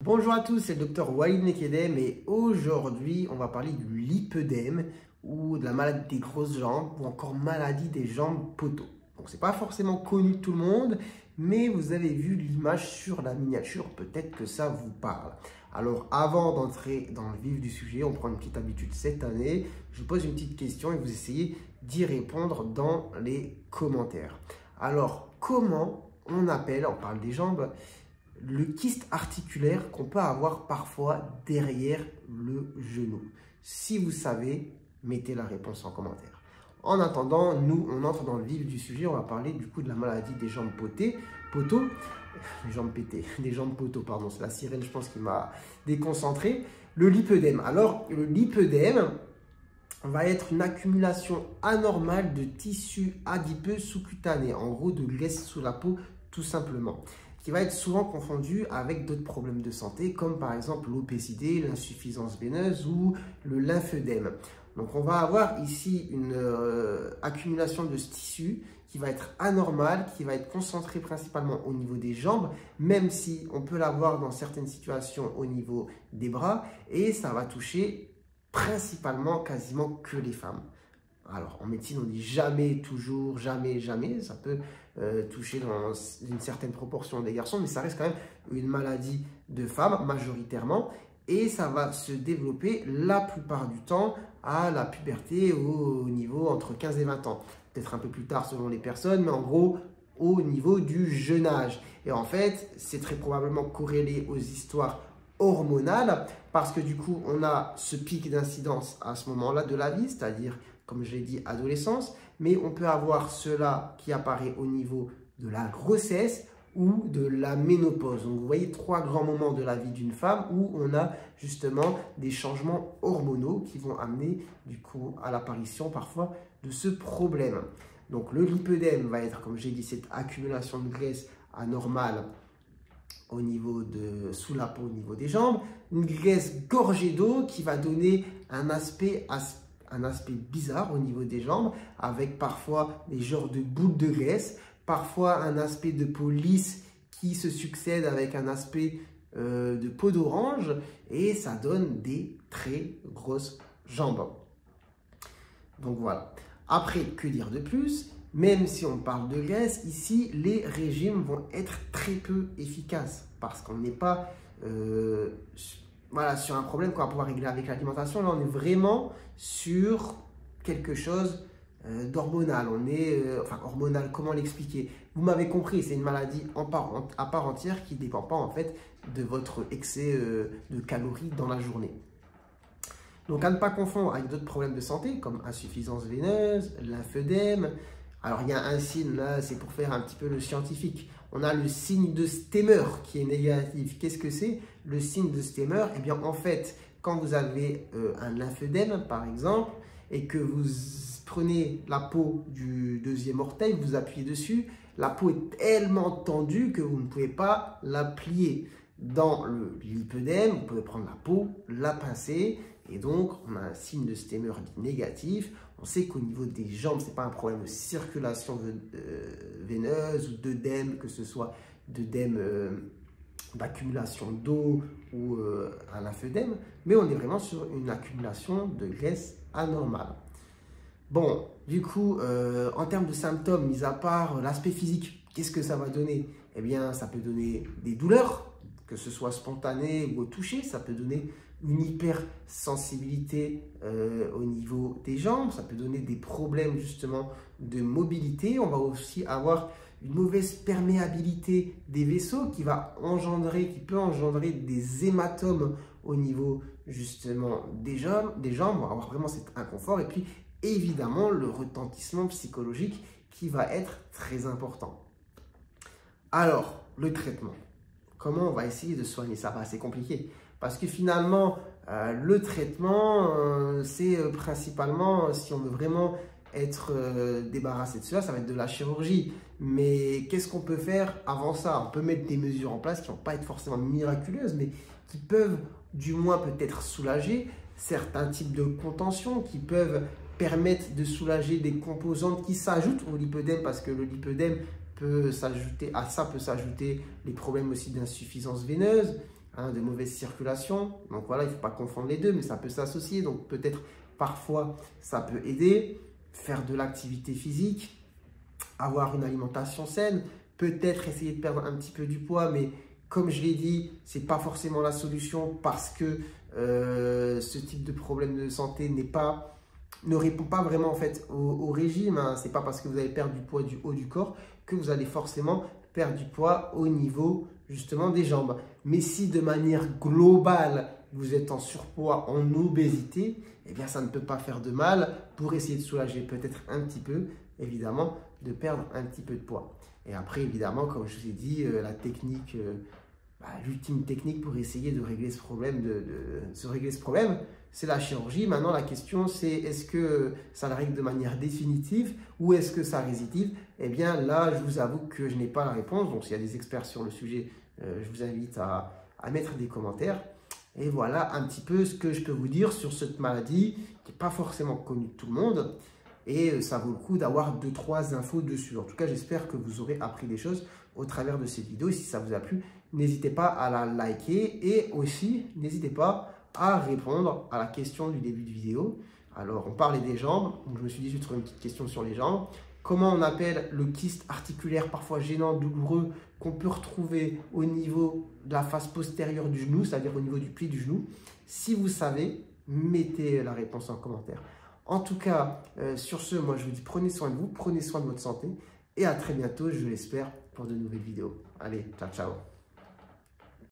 Bonjour à tous, c'est le docteur Walid Mekedem et aujourd'hui on va parler du lipœdème ou de la maladie des grosses jambes ou encore maladie des jambes poteaux. Donc c'est pas forcément connu de tout le monde, mais vous avez vu l'image sur la miniature, peut-être que ça vous parle. Alors avant d'entrer dans le vif du sujet, on prend une petite habitude cette année, je vous pose une petite question et vous essayez d'y répondre dans les commentaires. Alors comment on parle des jambes, le kyste articulaire qu'on peut avoir parfois derrière le genou? Si vous savez, mettez la réponse en commentaire. En attendant, nous, on entre dans le vif du sujet. On va parler du coup de la maladie des jambes poteaux, des jambes poteaux, pardon. C'est la sirène, je pense, qui m'a déconcentré. Le lipœdème. Alors, le lipœdème va être une accumulation anormale de tissu adipeux sous-cutané, en gros de graisse sous la peau, tout simplement, qui va être souvent confondu avec d'autres problèmes de santé, comme par exemple l'obésité, l'insuffisance veineuse ou le lymphœdème. Donc on va avoir ici une accumulation de ce tissu qui va être anormale, qui va être concentrée principalement au niveau des jambes, même si on peut l'avoir dans certaines situations au niveau des bras, et ça va toucher principalement quasiment que les femmes. Alors, en médecine, on dit jamais, toujours, jamais, jamais. Ça peut toucher dans une certaine proportion des garçons, mais ça reste quand même une maladie de femmes, majoritairement. Et ça va se développer la plupart du temps à la puberté, au niveau entre 15 et 20 ans. Peut-être un peu plus tard selon les personnes, mais en gros, au niveau du jeune âge. Et en fait, c'est très probablement corrélé aux histoires hormonales, parce que du coup, on a ce pic d'incidence à ce moment-là de la vie, c'est-à-dire, comme je l'ai dit, adolescence, mais on peut avoir cela qui apparaît au niveau de la grossesse ou de la ménopause. Donc, vous voyez, 3 grands moments de la vie d'une femme où on a justement des changements hormonaux qui vont amener du coup à l'apparition parfois de ce problème. Donc, le lipœdème va être, comme j'ai dit, cette accumulation de graisse anormale au niveau sous la peau, au niveau des jambes, une graisse gorgée d'eau qui va donner un aspect bizarre au niveau des jambes, avec parfois des genres de boules de graisse, parfois un aspect de peau lisse qui se succède avec un aspect de peau d'orange, et ça donne des très grosses jambes. Donc voilà. Après, que dire de plus? Même si on parle de graisse, ici, les régimes vont être très peu efficaces parce qu'on n'est pas sur un problème qu'on va pouvoir régler avec l'alimentation. Là, on est vraiment sur quelque chose d'hormonal. On est, hormonal, comment l'expliquer? Vous m'avez compris, c'est une maladie à part entière qui ne dépend pas en fait de votre excès de calories dans la journée. Donc, à ne pas confondre avec d'autres problèmes de santé comme insuffisance veineuse, lymphœdème. Alors, il y a un signe, là, c'est pour faire un petit peu le scientifique. On a le signe de Stemmer qui est négatif. Qu'est-ce que c'est? Le signe de Stemmer, eh bien, en fait, quand vous avez un lymphœdème, par exemple, et que vous prenez la peau du deuxième orteil, vous appuyez dessus, la peau est tellement tendue que vous ne pouvez pas la plier. Dans le lipœdème, vous pouvez prendre la peau, la pincer, et donc on a un signe de Stemmer négatif. On sait qu'au niveau des jambes, ce n'est pas un problème de circulation veineuse ou d'œdème, que ce soit d'œdème d'accumulation d'eau ou un lymphœdème, mais on est vraiment sur une accumulation de graisse anormale. Bon, du coup, en termes de symptômes, mis à part l'aspect physique, qu'est-ce que ça va donner? Eh bien, ça peut donner des douleurs, que ce soit spontané ou au toucher. Ça peut donner une hypersensibilité au niveau des jambes. Ça peut donner des problèmes justement de mobilité. On va aussi avoir une mauvaise perméabilité des vaisseaux qui peut engendrer des hématomes au niveau justement des jambes. On va avoir vraiment cet inconfort. Et puis évidemment le retentissement psychologique qui va être très important. Alors, le traitement. Comment on va essayer de soigner ça? C'est compliqué parce que finalement, le traitement, c'est principalement, si on veut vraiment être débarrassé de cela, ça va être de la chirurgie. Mais qu'est-ce qu'on peut faire avant ça? On peut mettre des mesures en place qui ne vont pas être forcément miraculeuses, mais qui peuvent du moins peut-être soulager certains types de contentions, qui peuvent permettre de soulager des composantes qui s'ajoutent au lipœdème, parce que le lipœdème peut s'ajouter à ça, peut s'ajouter les problèmes aussi d'insuffisance veineuse, hein, de mauvaise circulation. Donc voilà, il ne faut pas confondre les deux, mais ça peut s'associer. Donc peut-être parfois ça peut aider. Faire de l'activité physique, avoir une alimentation saine, peut-être essayer de perdre un petit peu du poids, mais comme je l'ai dit, ce n'est pas forcément la solution parce que ce type de problème de santé ne répond pas vraiment en fait au régime. Hein. Ce n'est pas parce que vous allez perdre du poids du haut du corps que vous allez forcément perdre du poids au niveau justement des jambes. Mais si de manière globale, vous êtes en surpoids, en obésité, eh bien ça ne peut pas faire de mal pour essayer de soulager peut-être un petit peu, évidemment, de perdre un petit peu de poids. Et après, évidemment, comme je vous ai dit, la technique, l'ultime technique pour essayer de régler ce problème, c'est la chirurgie. Maintenant, la question, c'est est-ce que ça la règle de manière définitive ou est-ce que ça récidive? Eh bien, là, je vous avoue que je n'ai pas la réponse. Donc, s'il y a des experts sur le sujet, je vous invite à mettre des commentaires. Et voilà un petit peu ce que je peux vous dire sur cette maladie qui n'est pas forcément connue de tout le monde. Et ça vaut le coup d'avoir 2-3 infos dessus. En tout cas, j'espère que vous aurez appris des choses au travers de cette vidéo. Et si ça vous a plu, n'hésitez pas à la liker. Et aussi, n'hésitez pas à répondre à la question du début de vidéo. Alors, on parlait des jambes. Donc, je me suis dit, je vais trouver une petite question sur les jambes. Comment on appelle le kyste articulaire parfois gênant, douloureux, qu'on peut retrouver au niveau de la face postérieure du genou, c'est-à-dire au niveau du pli du genou? Si vous savez, mettez la réponse en commentaire. En tout cas, sur ce, moi je vous dis prenez soin de vous, prenez soin de votre santé et à très bientôt, je l'espère, pour de nouvelles vidéos. Allez, ciao, ciao.